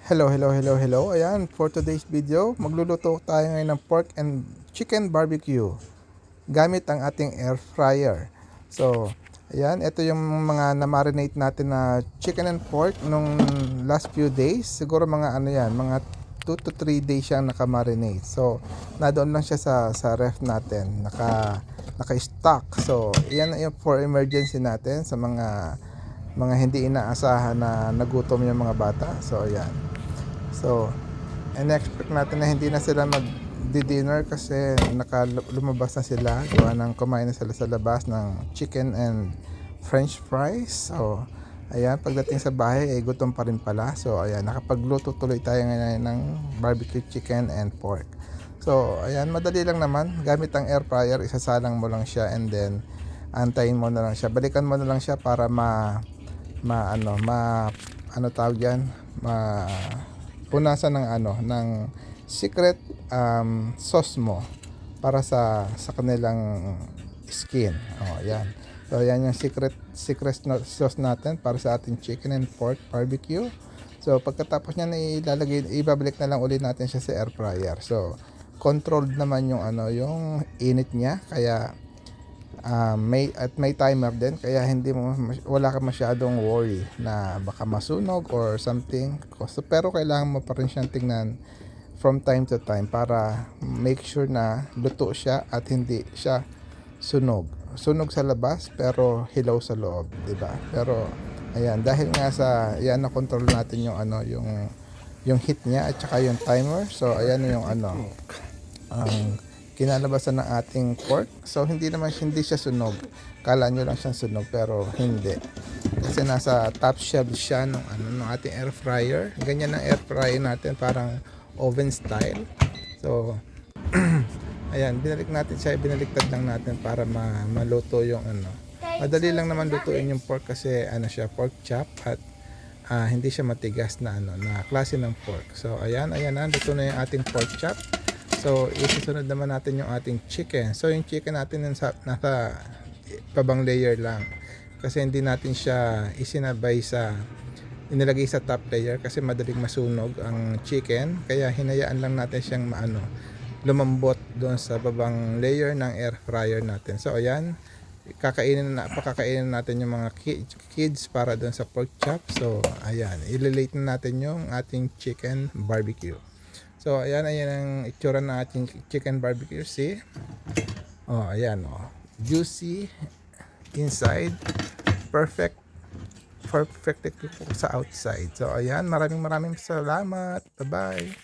Hello. Ayan, for today's video, magluluto tayo ngayon ng pork and chicken barbecue gamit ang ating air fryer. So, ayan, ito yung mga na-marinate natin na chicken and pork nung last few days. Siguro mga ano yan, mga 2 to 3 days siyang naka-marinate. So, nadoon lang siya sa ref natin, naka-stock. So, ayan yung for emergency natin sa mga hindi inaasahan na nagutom yung mga bata. So, ayan. So, in-expect natin na hindi na sila mag-dinner kasi lumabas na sila. Gawa ng kumain na sila sa labas ng chicken and french fries. So, ayan, pagdating sa bahay, gutom pa rin pala. So, ayan, nakapagluto tuloy tayo ngayon ng barbecue chicken and pork. So, ayan, madali lang naman. Gamit ang air fryer, isasalang mo lang siya and then antayin mo na lang siya. Balikan mo na lang siya para ano tawag yan, punasan ng secret sauce mo para sa kanilang skin. Oh, yan. So yan yung secret sauce natin para sa ating chicken and pork barbecue. So pagkatapos niyan ibabalik na lang ulit natin siya sa air fryer. So controlled naman yung yung init niya, kaya may timer din, kaya wala ka masyadong worry na baka masunog or something. So, pero kailangan mo pa rin siyang tingnan from time to time para make sure na luto siya at hindi siya sunog sa labas pero hilaw sa loob, di ba? Pero ayan, dahil nga na control natin yung yung heat niya at saka yung timer. So ayan yung ang kinalabasan ng ating pork. So hindi siya sunog. Kala nyo lang siyang sunog pero hindi. Kasi nasa top shelf siya ng ating air fryer. Ganyan ang air fryer natin, parang oven style. So ayan, binaliktad lang natin para maluto yung Madali lang naman lutuin yung pork kasi siya, pork chop, at hindi siya matigas na na klase ng pork. So ayan na, luto na yung ating pork chop. So, isusunod naman natin yung ating chicken. So, yung chicken natin nasa pabang layer lang. Kasi hindi natin siya inilagay sa top layer kasi madaling masunog ang chicken. Kaya hinayaan lang natin siyang lumambot doon sa babang layer ng air fryer natin. So, ayan. Pakakainin natin yung mga kids para doon sa pork chop. So, ayan. Ililate na natin yung ating chicken barbecue. So, ayan ang itsura ng ating chicken barbecue. See? Oh, ayan, juicy inside, perfectly cooked sa outside. So, ayan, maraming salamat. Bye-bye.